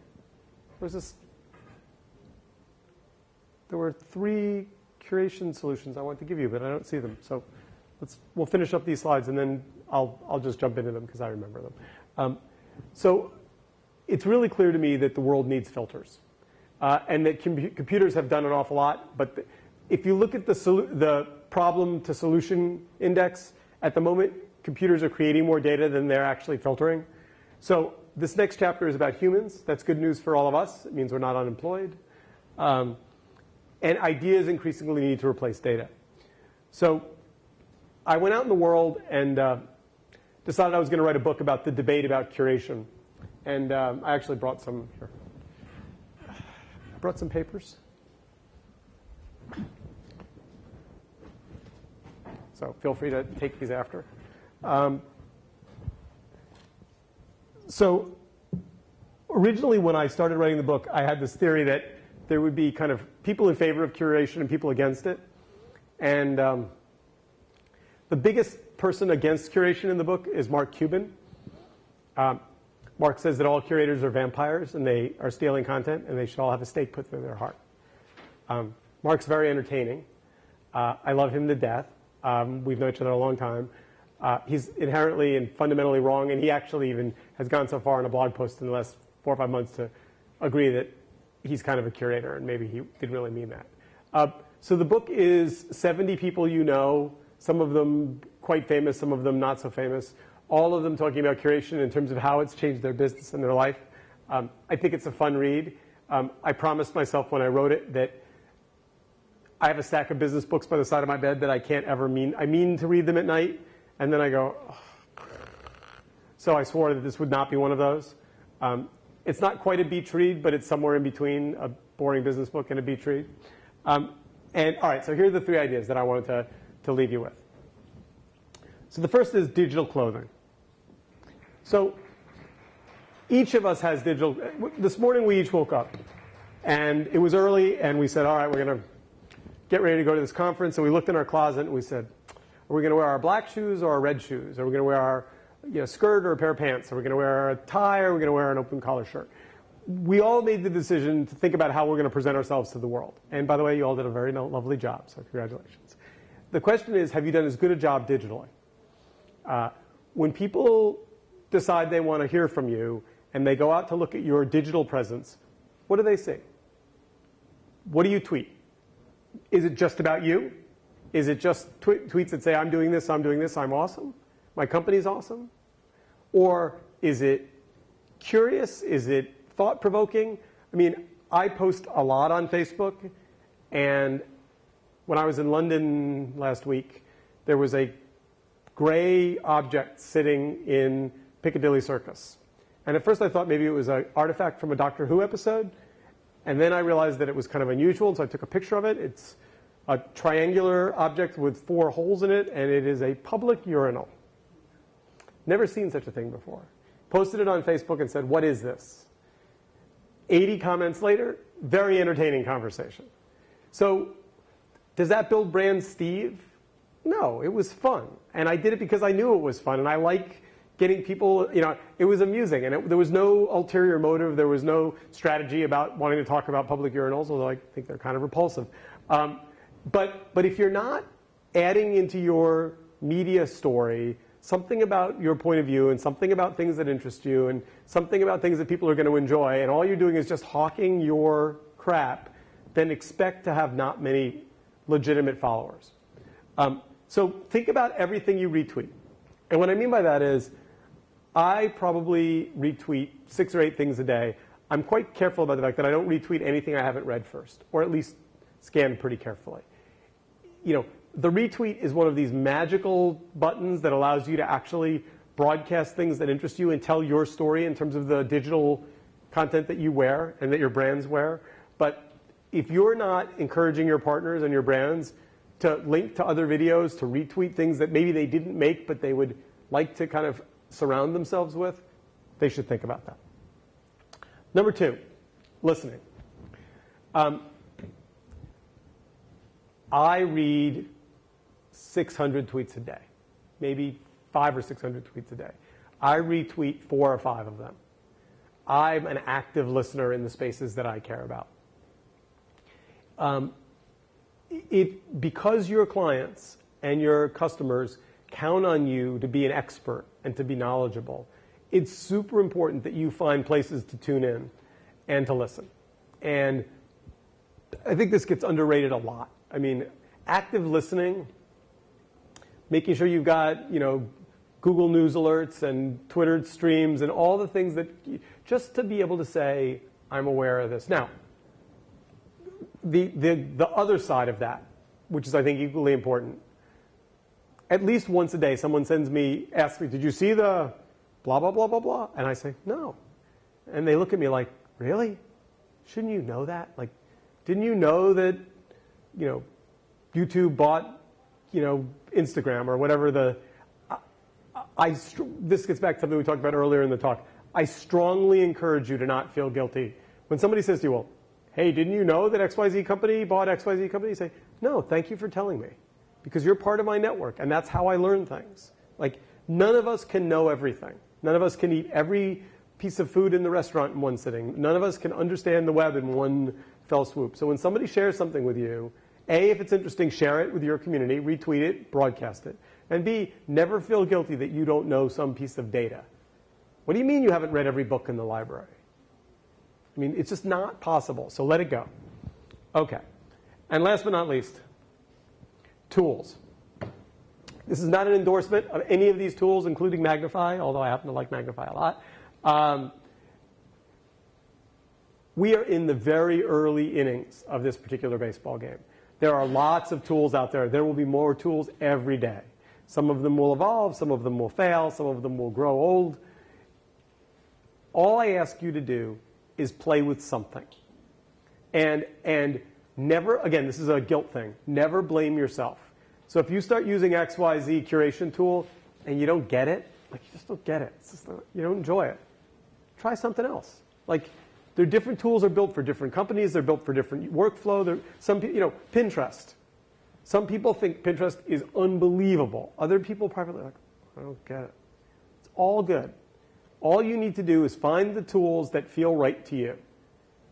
There were 3 curation solutions I want to give you, but I don't see them. So we'll finish up these slides, and then I'll just jump into them because I remember them. So it's really clear to me that the world needs filters, and that computers have done an awful lot. But if you look at the problem to solution index, at the moment, computers are creating more data than they're actually filtering. So this next chapter is about humans. That's good news for all of us. It means we're not unemployed. And ideas increasingly need to replace data. So I went out in the world and decided I was going to write a book about the debate about curation. And I actually brought some here. I brought some papers. So feel free to take these after. So originally when I started writing the book, I had this theory that there would be kind of people in favor of curation and people against it. And the biggest person against curation in the book is Mark Cuban. Mark says that all curators are vampires and they are stealing content and they should all have a stake put through their heart. Mark's very entertaining. I love him to death. We've known each other a long time. He's inherently and fundamentally wrong, and he actually even has gone so far in a blog post in the last 4 or 5 months to agree that he's kind of a curator, and maybe he didn't really mean that. So the book is 70 people you know, some of them quite famous, some of them not so famous, all of them talking about curation in terms of how it's changed their business and their life. I think it's a fun read. I promised myself when I wrote it that I have a stack of business books by the side of my bed that I can't ever I mean to read them at night, and then I go, oh. So I swore that this would not be one of those. It's not quite a beach read, but it's somewhere in between a boring business book and a beach read. And all right, so here are the 3 ideas that I wanted to leave you with. So the first is digital clothing. So each of us has digital. This morning we each woke up, and it was early, and we said, all right, we're going to get ready to go to this conference. And we looked in our closet, and we said, are we going to wear our black shoes or our red shoes? Are we going to wear our skirt or a pair of pants? Are we going to wear a tie or are we going to wear an open collar shirt? We all made the decision to think about how we're going to present ourselves to the world. And by the way, you all did a very lovely job, so congratulations. The question is, have you done as good a job digitally? When people decide they want to hear from you and they go out to look at your digital presence, what do they see? What do you tweet? Is it just about you? Is it just tweets that say, I'm doing this, I'm awesome? My company's awesome? Or is it curious? Is it thought-provoking? I mean, I post a lot on Facebook, and when I was in London last week, there was a gray object sitting in Piccadilly Circus. And at first I thought maybe it was an artifact from a Doctor Who episode, and then I realized that it was kind of unusual, so I took a picture of it. It's a triangular object with 4 holes in it, and it is a public urinal. Never seen such a thing before. Posted it on Facebook and said, what is this? 80 comments later, very entertaining conversation. So does that build brand Steve? No, it was fun. And I did it because I knew it was fun, and I like getting people, it was amusing, and there was no ulterior motive. There was no strategy about wanting to talk about public urinals, although I think they're kind of repulsive. But if you're not adding into your media story something about your point of view and something about things that interest you and something about things that people are going to enjoy, and all you're doing is just hawking your crap, then expect to have not many legitimate followers. So think about everything you retweet. And what I mean by that is I probably retweet 6 or 8 things a day. I'm quite careful about the fact that I don't retweet anything I haven't read first, or at least scanned pretty carefully. The retweet is one of these magical buttons that allows you to actually broadcast things that interest you and tell your story in terms of the digital content that you wear and that your brands wear. But if you're not encouraging your partners and your brands to link to other videos, to retweet things that maybe they didn't make but they would like to kind of surround themselves with, they should think about that. Number 2, listening. I read 600 tweets a day, maybe 500 or 600 tweets a day. I retweet 4 or 5 of them. I'm an active listener in the spaces that I care about. Because your clients and your customers count on you to be an expert and to be knowledgeable, it's super important that you find places to tune in and to listen. And I think this gets underrated a lot. I mean, active listening, making sure you've got, Google News alerts and Twitter streams and all the things that, just to be able to say, I'm aware of this. Now, the other side of that, which is I think equally important, at least once a day someone asks me, did you see the blah, blah, blah, blah, blah? And I say, no. And they look at me like, really? Shouldn't you know that? Like, didn't you know that, YouTube bought, Instagram or whatever this gets back to something we talked about earlier in the talk. I strongly encourage you to not feel guilty. When somebody says to you, well, hey, didn't you know that XYZ company bought XYZ company? You say, no, thank you for telling me. Because you're part of my network, and that's how I learn things. Like, none of us can know everything. None of us can eat every piece of food in the restaurant in one sitting. None of us can understand the web in one fell swoop. So when somebody shares something with you, A, if it's interesting, share it with your community, retweet it, broadcast it. And B, never feel guilty that you don't know some piece of data. What do you mean you haven't read every book in the library? I mean, it's just not possible, so let it go. Okay. And last but not least, tools. This is not an endorsement of any of these tools, including Magnify, although I happen to like Magnify a lot. We are in the very early innings of this particular baseball game. There are lots of tools out there. There will be more tools every day. Some of them will evolve, some of them will fail, some of them will grow old. All I ask you to do is play with something. And never, again, this is a guilt thing, never blame yourself. So if you start using XYZ curation tool and you don't get it, like you just don't get it, it's just you don't enjoy it, try something else. Like, different tools are built for different companies, they're built for different workflow. Pinterest. Some people think Pinterest is unbelievable. Other people privately are like, I don't get it. It's all good. All you need to do is find the tools that feel right to you.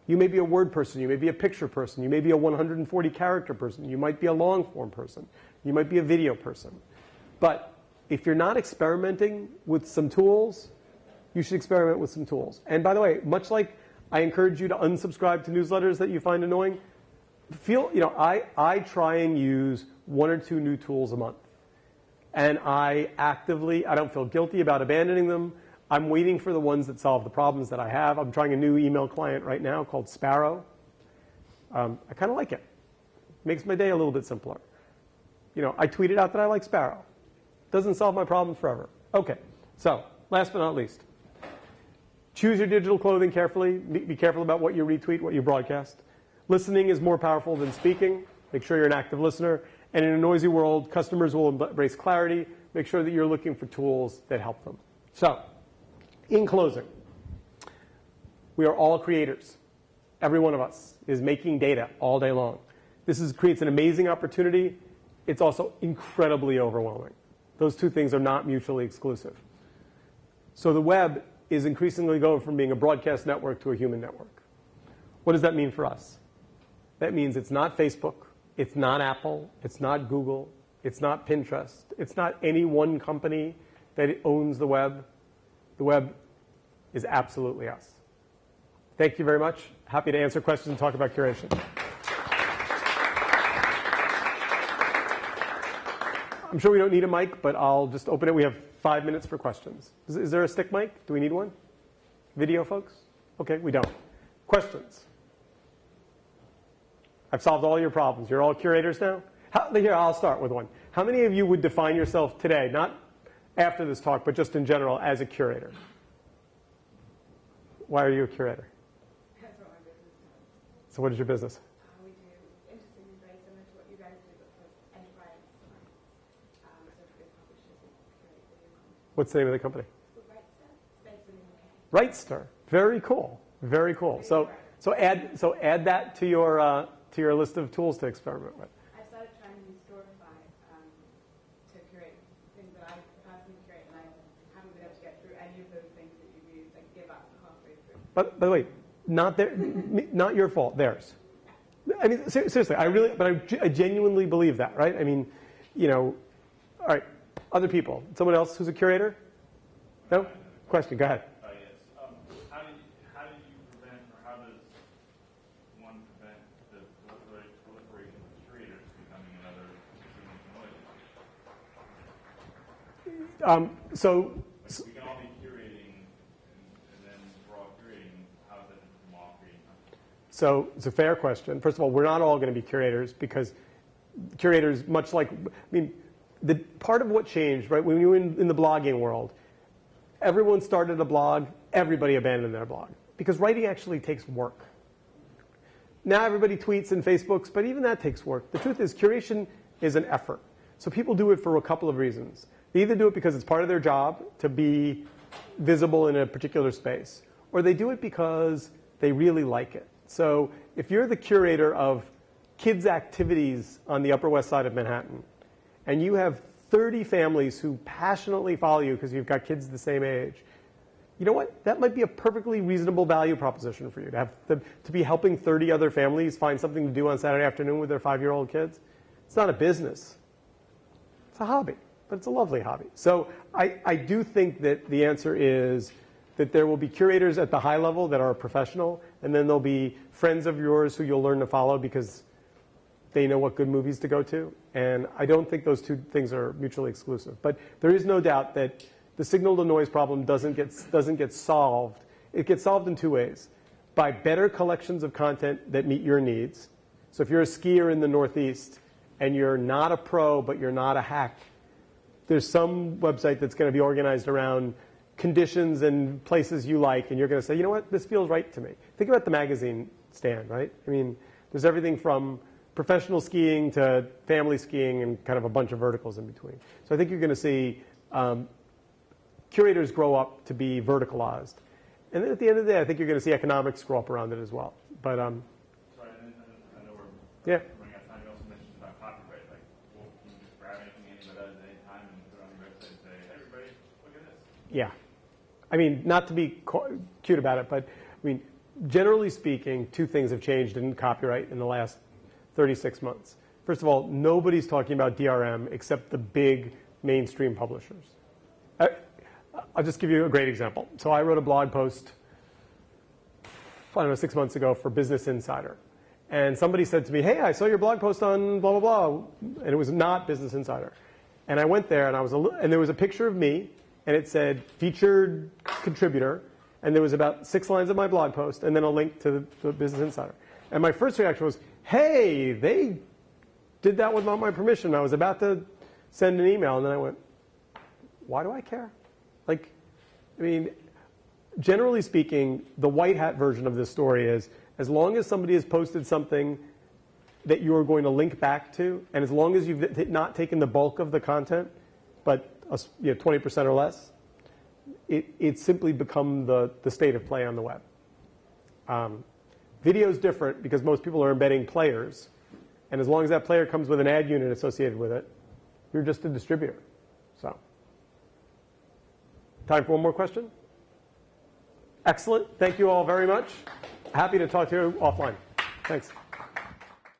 You may be a word person, you may be a picture person, you may be a 140 character person, you might be a long form person, you might be a video person. But if you're not experimenting with some tools, you should experiment with some tools. And by the way, much like I encourage you to unsubscribe to newsletters that you find annoying, I try and use 1 or 2 new tools a month. And I don't feel guilty about abandoning them. I'm waiting for the ones that solve the problems that I have. I'm trying a new email client right now called Sparrow. I kind of like it. Makes my day a little bit simpler. I tweeted out that I like Sparrow. Doesn't solve my problem forever. Okay, so last but not least, choose your digital clothing carefully. Be careful about what you retweet, what you broadcast. Listening is more powerful than speaking. Make sure you're an active listener. And in a noisy world, customers will embrace clarity. Make sure that you're looking for tools that help them. So, in closing, we are all creators. Every one of us is making data all day long. This creates an amazing opportunity. It's also incredibly overwhelming. Those two things are not mutually exclusive. So the web is increasingly going from being a broadcast network to a human network. What does that mean for us? That means it's not Facebook, it's not Apple, it's not Google, it's not Pinterest, it's not any one company that owns the web. The web is absolutely us. Thank you very much. Happy to answer questions and talk about curation. I'm sure we don't need a mic, but I'll just open it. We have 5 minutes for questions. Is there a stick mic? Do we need one? Video, folks? Okay, we don't. Questions? I've solved all your problems. You're all curators now? Here, I'll start with one. How many of you would define yourself today, not after this talk, but just in general, as a curator? Why are you a curator? That's what my business does. So what is your business? We do interesting and very similar to what you guys do, but for enterprise clients. So for big publishers, we curate video content. What's the name of the company? It's called Rightster. It's based in the UK. Rightster. Very cool. Very cool. So add that to your list of tools to experiment with. I started trying to use Storify to curate things that I personally curate, and I haven't been able to get through any of those things that you've used. I give up halfway through. But by the way, not your fault. Theirs. I mean, seriously, I genuinely believe that, right? I mean, all right, other people. Someone else who's a curator? No? Question, go ahead. Yes. How do you prevent, or how does one prevent the proliferation of curators becoming another So we can all be curating, and then we're all curating. How is that from all creating content? So it's a fair question. First of all, we're not all going to be curators because curators, much like, the part of what changed, right, when you were in the blogging world, everyone started a blog, everybody abandoned their blog because writing actually takes work. Now everybody tweets and Facebooks, but even that takes work. The truth is curation is an effort. So people do it for a couple of reasons. They either do it because it's part of their job to be visible in a particular space, or they do it because they really like it. So if you're the curator of kids' activities on the Upper West Side of Manhattan, and you have 30 families who passionately follow you because you've got kids the same age, you know what? That might be a perfectly reasonable value proposition for you to be helping 30 other families find something to do on Saturday afternoon with their 5-year-old kids. It's not a business. It's a hobby, but it's a lovely hobby. So I do think that the answer is that there will be curators at the high level that are professional, and then there'll be friends of yours who you'll learn to follow because they know what good movies to go to. And I don't think those two things are mutually exclusive. But there is no doubt that the signal-to-noise problem doesn't get solved. It gets solved in two ways. By better collections of content that meet your needs. So if you're a skier in the Northeast and you're not a pro but you're not a hack, there's some website that's going to be organized around conditions and places you like, and you're going to say, you know what, this feels right to me. Think about the magazine stand, right? I mean, there's everything from professional skiing to family skiing and kind of a bunch of verticals in between. So I think you're going to see curators grow up to be verticalized. And then at the end of the day, I think you're going to see economics grow up around it as well. But Sorry, I know we're yeah. running out of time. You also mentioned about copyright. Like, well, can you just grab anything anybody does at any time and put it on your website and say, hey, everybody, look at this? Yeah. I mean, not to be cute about it, but I mean, generally speaking, two things have changed in copyright in the last 36 months. First of all, nobody's talking about DRM except the big mainstream publishers. I'll just give you a great example. So I wrote a blog post, I don't know, 6 months ago for Business Insider. And somebody said to me, hey, I saw your blog post on blah, blah, blah. And it was not Business Insider. And I went there, and there was a picture of me, and it said featured contributor, and there was about 6 lines of my blog post, and then a link to the Business Insider. And my first reaction was, hey, they did that without my permission. I was about to send an email, and then I went, why do I care? Like, I mean, generally speaking, the white hat version of this story is, as long as somebody has posted something that you are going to link back to, and as long as you've not taken the bulk of the content, but 20% or less, it's simply become the state of play on the web. Video is different because most people are embedding players, and as long as that player comes with an ad unit associated with it, you're just a distributor. So, time for one more question? Excellent. Thank you all very much. Happy to talk to you offline. Thanks.